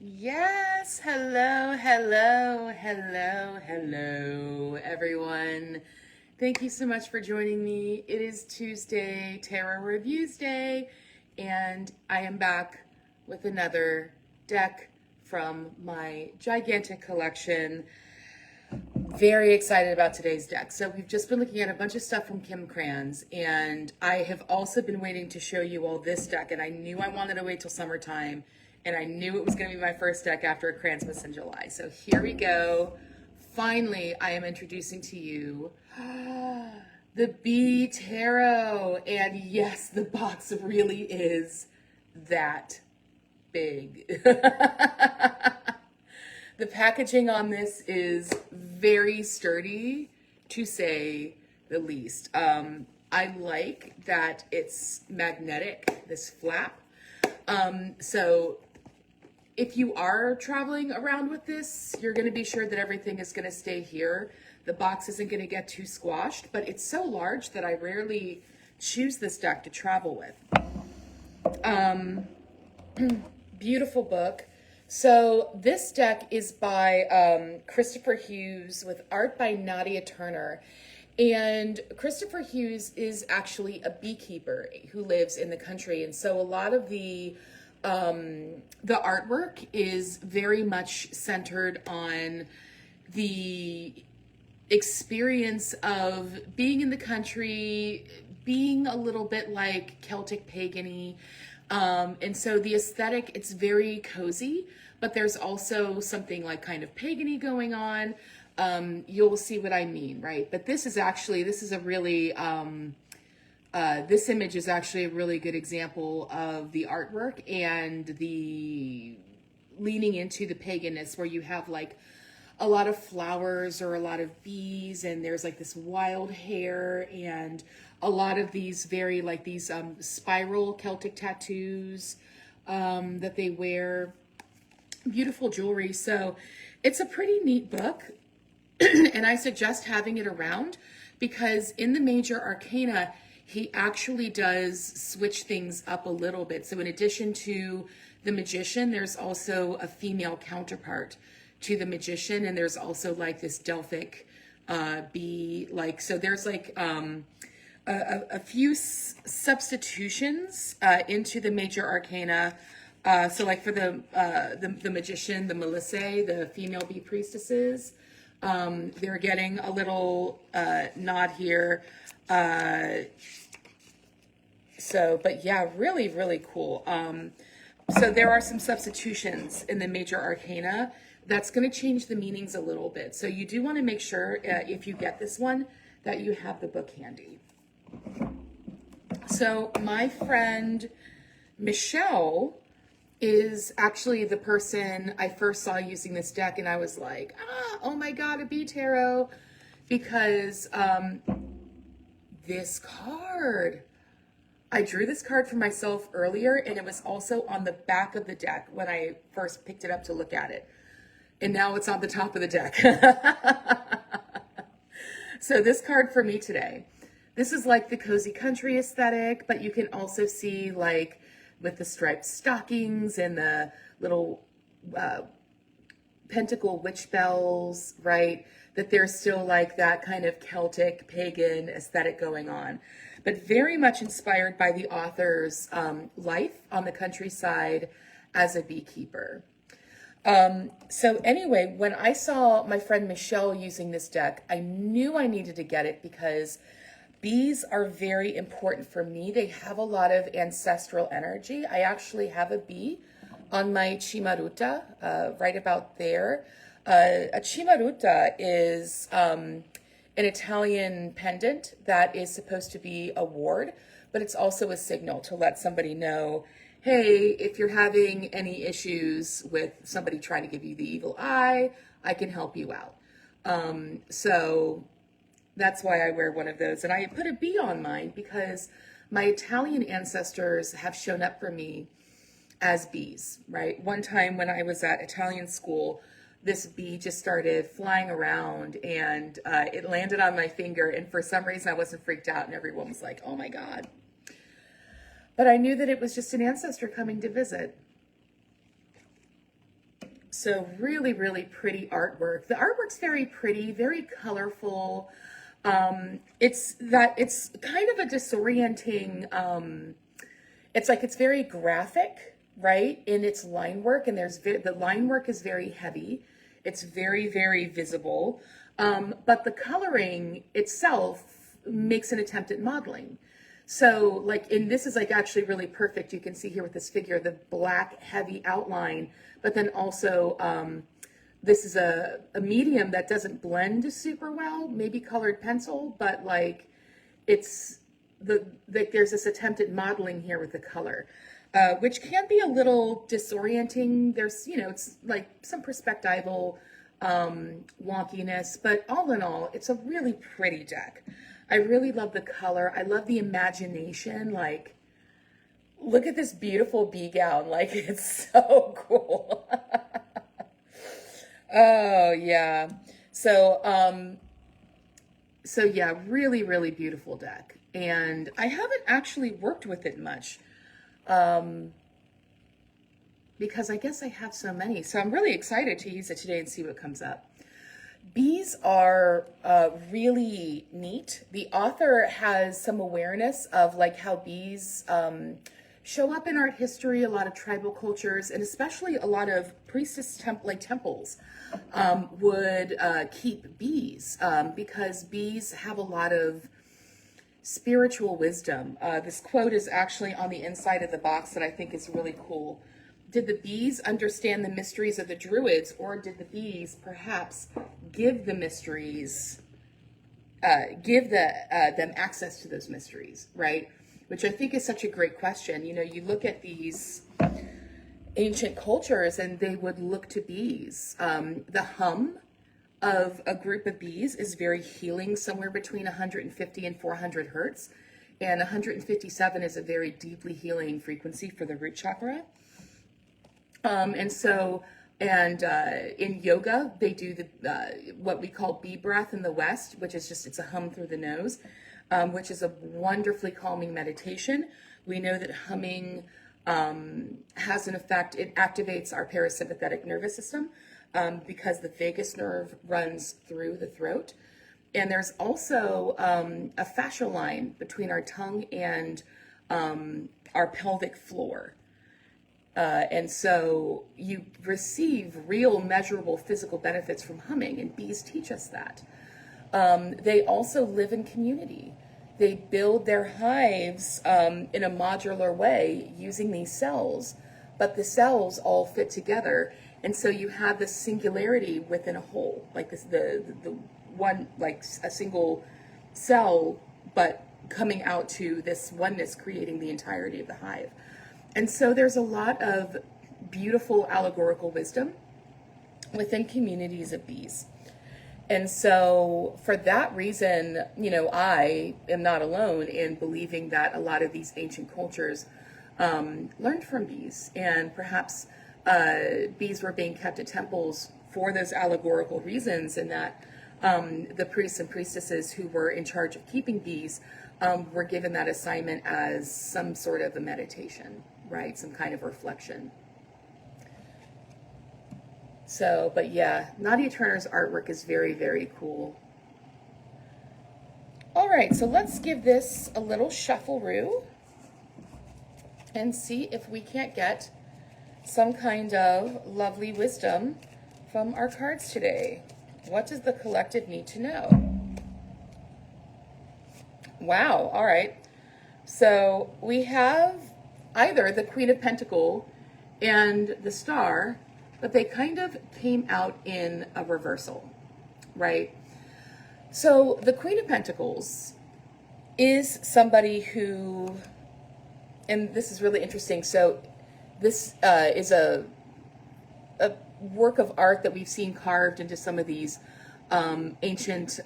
Yes, hello, everyone. Thank you so much for joining me. It is Tuesday, Tarot Reviews Day, and I am back with another deck from my gigantic collection. Very excited about today's deck. So we've just been looking at a bunch of stuff from Kim Kranz, and I have also been waiting to show you all this deck, and I knew I wanted to wait till summertime, and I knew it was going to be my first deck after a Kranzmas in July. So here we go. Finally, I am introducing to you the B Tarot, and yes, the box really is that big. The packaging on this is very sturdy, to say the least. I like that it's magnetic, this flap. So if you are traveling around with this, you're going to be sure that everything is going to stay here. The box isn't going to get too squashed, but it's so large that I rarely choose this deck to travel with. Beautiful book. So this deck is by Christopher Hughes with art by Nadia Turner. And Christopher Hughes is actually a beekeeper who lives in the country. And so a lot of the artwork is very much centered on the experience of being in the country, being a little bit like Celtic pagan-y. And so the aesthetic, it's very cozy, but there's also something like kind of pagan-y going on. You'll see what I mean, right? But this is a really, this image is actually a really good example of the artwork and the leaning into the paganness, where you have like a lot of flowers or a lot of bees, and there's like this wild hair and a lot of these very like these spiral Celtic tattoos that they wear. Beautiful jewelry. So it's a pretty neat book. And I suggest having it around because in the major arcana, he actually does switch things up a little bit. So in addition to the magician, there's also a female counterpart to the magician. And there's also like this Delphic bee, like, so there's like a few substitutions into the major arcana. So like for the magician, the Melissae, the female bee priestesses, they're getting a little nod here. But yeah, really, really cool. So there are some substitutions in the major arcana that's going to change the meanings a little bit. So you do want to make sure if you get this one that you have the book handy. So my friend Michelle is actually the person I first saw using this deck, and I was like, oh my God, a B Tarot, because this card, I drew this card for myself earlier, and it was also on the back of the deck when I first picked it up to look at it. And now it's on the top of the deck. So this card for me today, this is like the cozy country aesthetic, but you can also see like with the striped stockings and the little pentacle witch bells, right? That there's still like that kind of Celtic pagan aesthetic going on, but very much inspired by the author's life on the countryside as a beekeeper. So anyway, when I saw my friend Michelle using this deck, I knew I needed to get it because bees are very important for me. They have a lot of ancestral energy. I actually have a bee on my Cimaruta, right about there. A Cimaruta is an Italian pendant that is supposed to be a ward, but it's also a signal to let somebody know, hey, if you're having any issues with somebody trying to give you the evil eye, I can help you out. So that's why I wear one of those. And I put a bee on mine because my Italian ancestors have shown up for me as bees, right? One time when I was at Italian school, this bee just started flying around and it landed on my finger. And for some reason, I wasn't freaked out and everyone was like, oh my God. But I knew that it was just an ancestor coming to visit. So really, really pretty artwork. The artwork's very pretty, very colorful. It's kind of a disorienting, it's like it's very graphic, right, in its line work, and the line work is very heavy. It's very, very visible. But the coloring itself makes an attempt at modeling. So like this is like actually really perfect. You can see here with this figure, the black heavy outline, but then also this is a medium that doesn't blend super well, maybe colored pencil, but like it's there's this attempt at modeling here with the color, which can be a little disorienting. There's, it's like some perspectival wonkiness, but all in all, it's a really pretty deck. I really love the color. I love the imagination. Like, look at this beautiful bee gown. Like, it's so cool. Oh, yeah. So yeah, really, really beautiful deck. And I haven't actually worked with it much because I guess I have so many. So I'm really excited to use it today and see what comes up. Bees are really neat. The author has some awareness of like how bees show up in art history, a lot of tribal cultures, and especially a lot of priestess temples would keep bees because bees have a lot of spiritual wisdom. This quote is actually on the inside of the box that I think is really cool. Did the bees understand the mysteries of the Druids, or did the bees perhaps give the mysteries, give them access to those mysteries, right? Which I think is such a great question. You look at these ancient cultures and they would look to bees. The hum of a group of bees is very healing, somewhere between 150 and 400 hertz. And 157 is a very deeply healing frequency for the root chakra. In yoga, they do what we call bee breath in the West, which is it's a hum through the nose, which is a wonderfully calming meditation. We know that humming has an effect. It activates our parasympathetic nervous system because the vagus nerve runs through the throat. And there's also a fascial line between our tongue and our pelvic floor. And so you receive real measurable physical benefits from humming, and bees teach us that. They also live in community. They build their hives in a modular way using these cells, but the cells all fit together. And so you have this singularity within a whole, like this, the one, like a single cell, but coming out to this oneness, creating the entirety of the hive. And so there's a lot of beautiful allegorical wisdom within communities of bees. And so for that reason, I am not alone in believing that a lot of these ancient cultures learned from bees, and perhaps bees were being kept at temples for those allegorical reasons, and that the priests and priestesses who were in charge of keeping bees were given that assignment as some sort of a meditation, right? Some kind of reflection. So, but yeah, Nadia Turner's artwork is very, very cool. All right, so let's give this a little shuffle-roo and see if we can't get some kind of lovely wisdom from our cards today. What does the collective need to know? Wow, all right. So we have either the Queen of Pentacles and the Star, but they kind of came out in a reversal, right? So the Queen of Pentacles is somebody who, and this is really interesting. So this is a work of art that we've seen carved into some of these ancient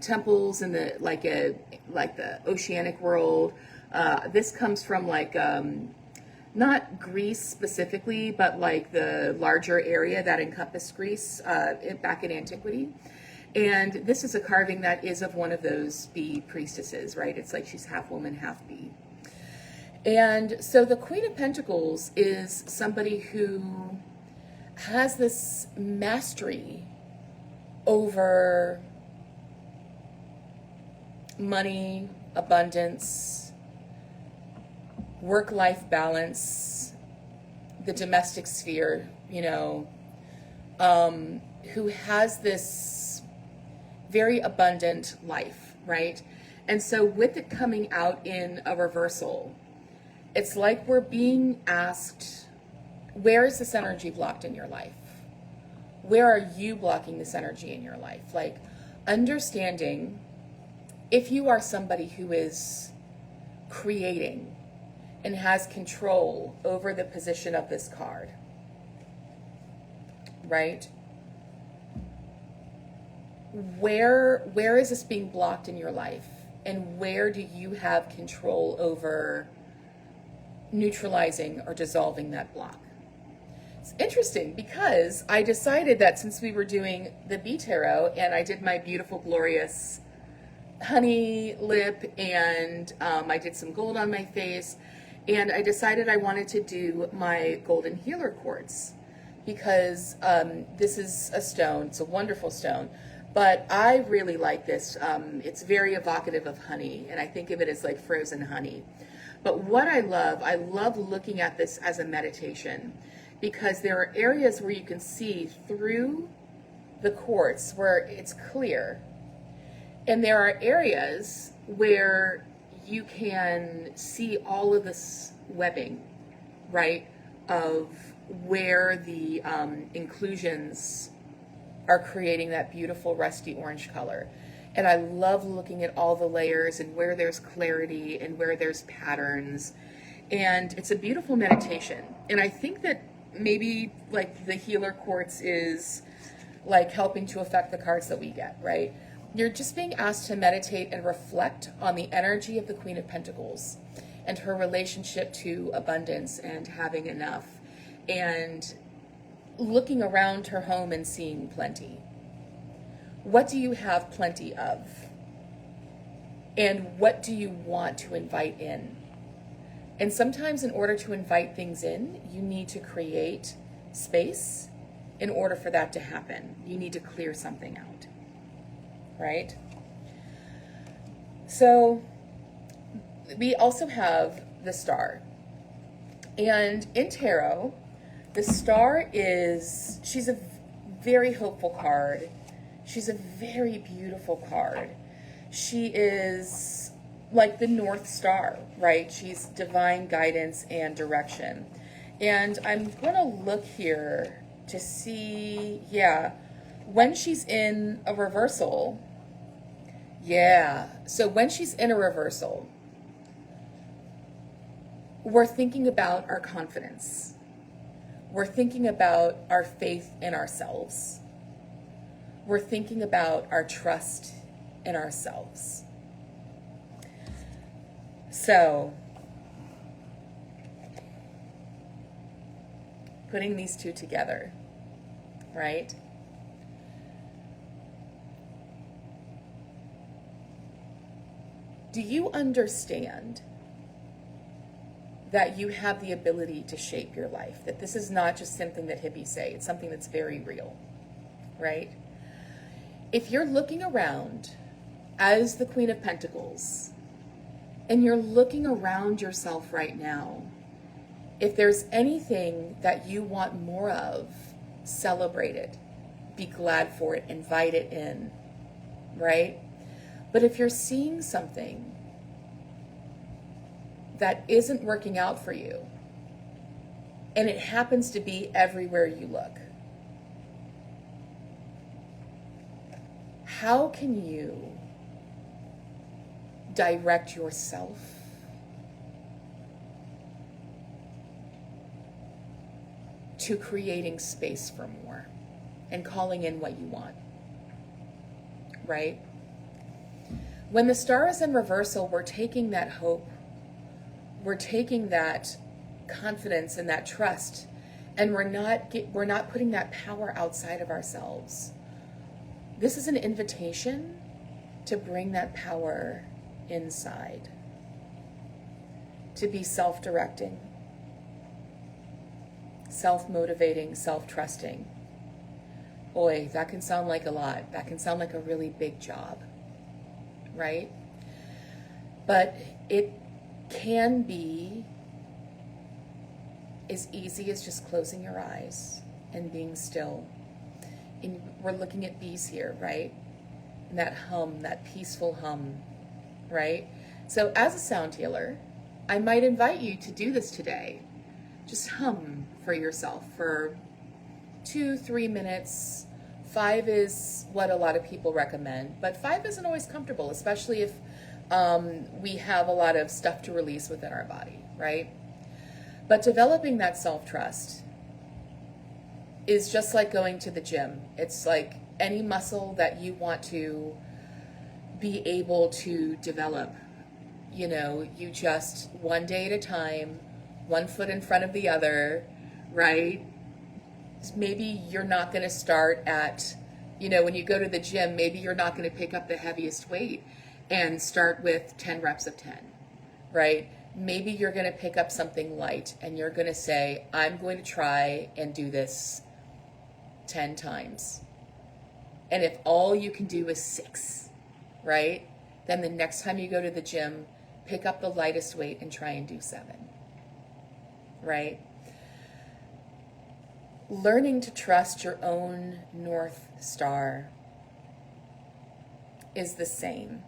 temples in the like the oceanic world. This comes from not Greece specifically, but like the larger area that encompassed Greece back in antiquity. And this is a carving that is of one of those bee priestesses, right? It's like she's half woman, half bee. And so the Queen of Pentacles is somebody who has this mastery over money, abundance, work-life balance, the domestic sphere, who has this very abundant life, right? And so with it coming out in a reversal, it's like we're being asked, where is this energy blocked in your life? Where are you blocking this energy in your life? Like, understanding if you are somebody who is creating and has control over the position of this card, right? Where is this being blocked in your life? And where do you have control over neutralizing or dissolving that block? It's interesting because I decided that since we were doing the Bee Tarot and I did my beautiful, glorious honey lip and I did some gold on my face, and I decided I wanted to do my golden healer quartz because this is a stone. It's a wonderful stone, but I really like this. It's very evocative of honey, and I think of it as like frozen honey. But what I love looking at this as a meditation, because there are areas where you can see through the quartz where it's clear. And there are areas where you can see all of this webbing, right, of where the inclusions are creating that beautiful rusty orange color. And I love looking at all the layers and where there's clarity and where there's patterns. And it's a beautiful meditation. And I think that maybe like the healer quartz is like helping to affect the cards that we get, right? You're just being asked to meditate and reflect on the energy of the Queen of Pentacles and her relationship to abundance and having enough, and looking around her home and seeing plenty. What do you have plenty of? And what do you want to invite in? And sometimes in order to invite things in, you need to create space in order for that to happen. You need to clear something out, right? So we also have the star. And in tarot, the star she's a very hopeful card. She's a very beautiful card. She is like the North Star, right? She's divine guidance and direction. And I'm going to look here to see, when she's in a reversal. So when she's in a reversal, we're thinking about our confidence. We're thinking about our faith in ourselves. We're thinking about our trust in ourselves. So, putting these two together, right? Do you understand that you have the ability to shape your life? That this is not just something that hippies say, it's something that's very real, right? If you're looking around as the Queen of Pentacles, and you're looking around yourself right now, if there's anything that you want more of, celebrate it, be glad for it, invite it in, right? But if you're seeing something that isn't working out for you, and it happens to be everywhere you look, how can you direct yourself to creating space for more and calling in what you want, right? When the star is in reversal, we're taking that hope, we're taking that confidence and that trust, and we're not putting that power outside of ourselves. This is an invitation to bring that power inside, to be self-directing, self-motivating, self-trusting. Boy, that can sound like a lot. That can sound like a really big job, right? But it can be as easy as just closing your eyes and being still. And we're looking at bees here, right? And that hum, that peaceful hum, right? So as a sound healer, I might invite you to do this today. Just hum for yourself for 2-3 minutes. 5 is what a lot of people recommend, but 5 isn't always comfortable, especially if we have a lot of stuff to release within our body, right? But developing that self-trust is just like going to the gym. It's like any muscle that you want to be able to develop. You know, you just one day at a time, one foot in front of the other, right? Maybe you're not going to start at, when you go to the gym, maybe you're not going to pick up the heaviest weight and start with 10 reps of 10, right? Maybe you're going to pick up something light and you're going to say, I'm going to try and do this 10 times. And if all you can do is 6, right? Then the next time you go to the gym, pick up the lightest weight and try and do 7, right? Learning to trust your own North Star is the same.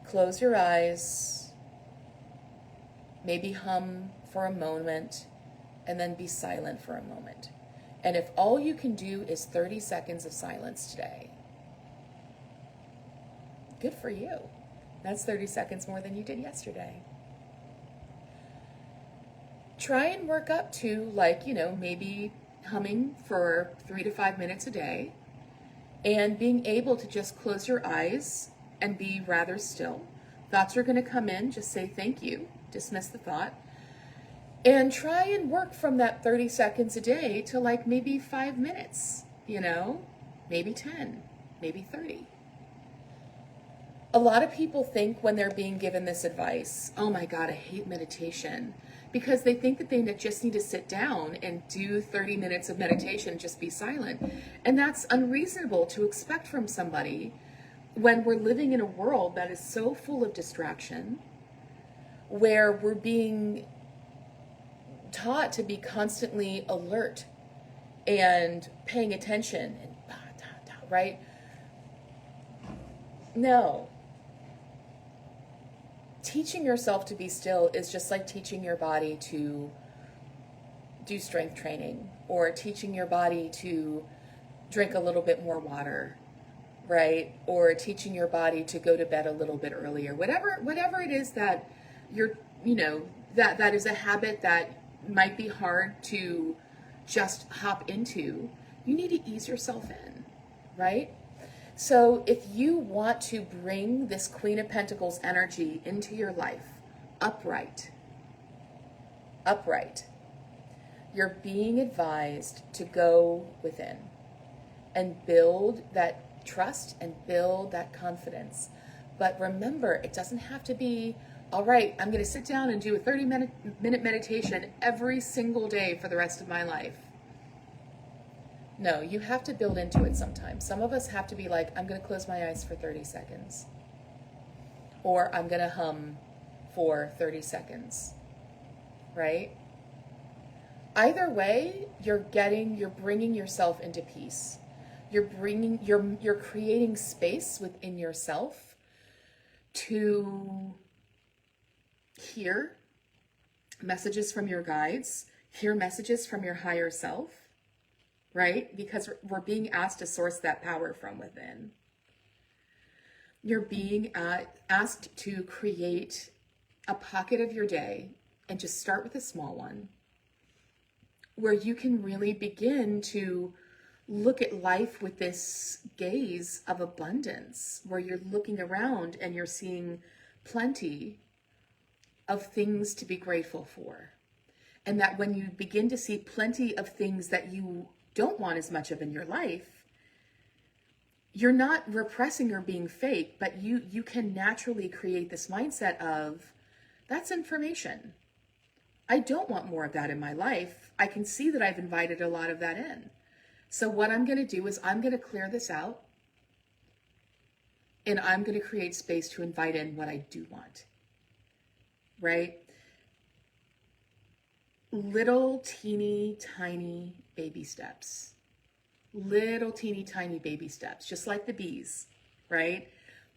Close your eyes, maybe hum for a moment, and then be silent for a moment. And if all you can do is 30 seconds of silence today, good for you. That's 30 seconds more than you did yesterday. Try and work up to maybe humming for 3 to 5 minutes a day and being able to just close your eyes and be rather still. Thoughts are going to come in, just say thank you, dismiss the thought, and try and work from that 30 seconds a day to maybe 5 minutes, maybe 10, maybe 30. A lot of people think when they're being given this advice, oh my God, I hate meditation, because they think that they just need to sit down and do 30 minutes of meditation and just be silent. And that's unreasonable to expect from somebody when we're living in a world that is so full of distraction, where we're being taught to be constantly alert and paying attention and right? No. Teaching yourself to be still is just like teaching your body to do strength training, or teaching your body to drink a little bit more water, right? Or teaching your body to go to bed a little bit earlier. Whatever it is that you're, that is a habit that might be hard to just hop into, you need to ease yourself in, right? So if you want to bring this Queen of Pentacles energy into your life, upright, you're being advised to go within and build that trust and build that confidence. But remember, it doesn't have to be, all right, I'm going to sit down and do a 30-minute meditation every single day for the rest of my life. No, you have to build into it sometimes. Some of us have to be like, I'm going to close my eyes for 30 seconds. Or I'm going to hum for 30 seconds. Right? Either way, you're bringing yourself into peace. You're creating space within yourself to hear messages from your guides, hear messages from your higher self. Right? Because we're being asked to source that power from within. You're being asked to create a pocket of your day, and just start with a small one, where you can really begin to look at life with this gaze of abundance, where you're looking around and you're seeing plenty of things to be grateful for. And that when you begin to see plenty of things that you don't want as much of in your life, you're not repressing or being fake, but you can naturally create this mindset of, that's information. I don't want more of that in my life. I can see that I've invited a lot of that in. So what I'm going to do is I'm going to clear this out, and I'm going to create space to invite in what I do want, right? Little teeny tiny baby steps. Little teeny tiny baby steps, just like the bees, right?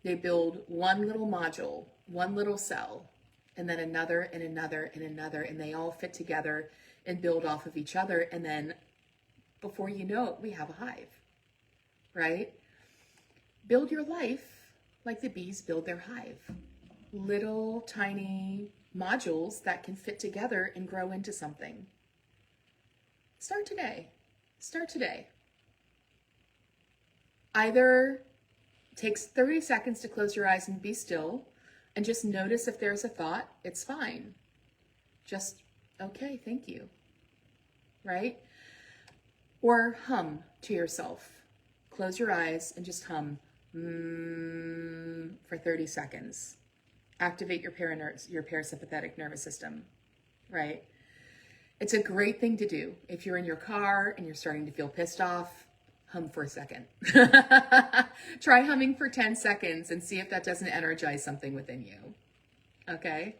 They build one little module, one little cell, and then another and another and another, and they all fit together and build off of each other. And then before you know it, we have a hive, right? Build your life like the bees build their hive. Little tiny modules that can fit together and grow into something. Start today. Start today. Either takes 30 seconds to close your eyes and be still and just notice if there's a thought. It's fine. Just, okay, thank you. Right? Or hum to yourself. Close your eyes and just hum for 30 seconds. Activate your parasympathetic nervous system, right? It's a great thing to do. If you're in your car and you're starting to feel pissed off, hum for a second. Try humming for 10 seconds and see if that doesn't energize something within you. Okay?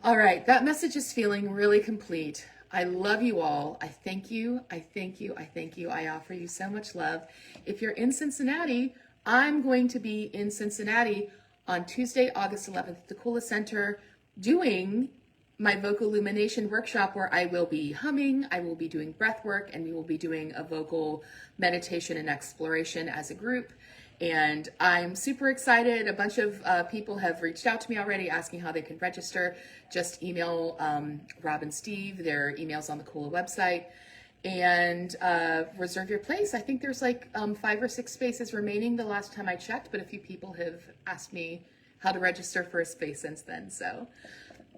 All right, that message is feeling really complete. I love you all. I thank you. I thank you. I thank you. I offer you so much love. If you're in Cincinnati, I'm going to be in Cincinnati on Tuesday, August 11th at the Kula Center doing my vocal illumination workshop where I will be humming, I will be doing breath work, and we will be doing a vocal meditation and exploration as a group. And I'm super excited. A bunch of people have reached out to me already asking how they can register. Just email Rob and Steve. Their email's on the Kula website. And reserve your place. I think there's like 5 or 6 spaces remaining the last time I checked, but a few people have asked me how to register for a space since then. So,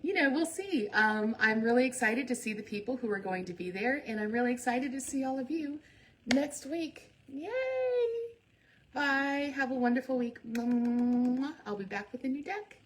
you know, we'll see. I'm really excited to see the people who are going to be there, and I'm really excited to see all of you next week. Yay! Bye. Have a wonderful week. I'll be back with a new deck.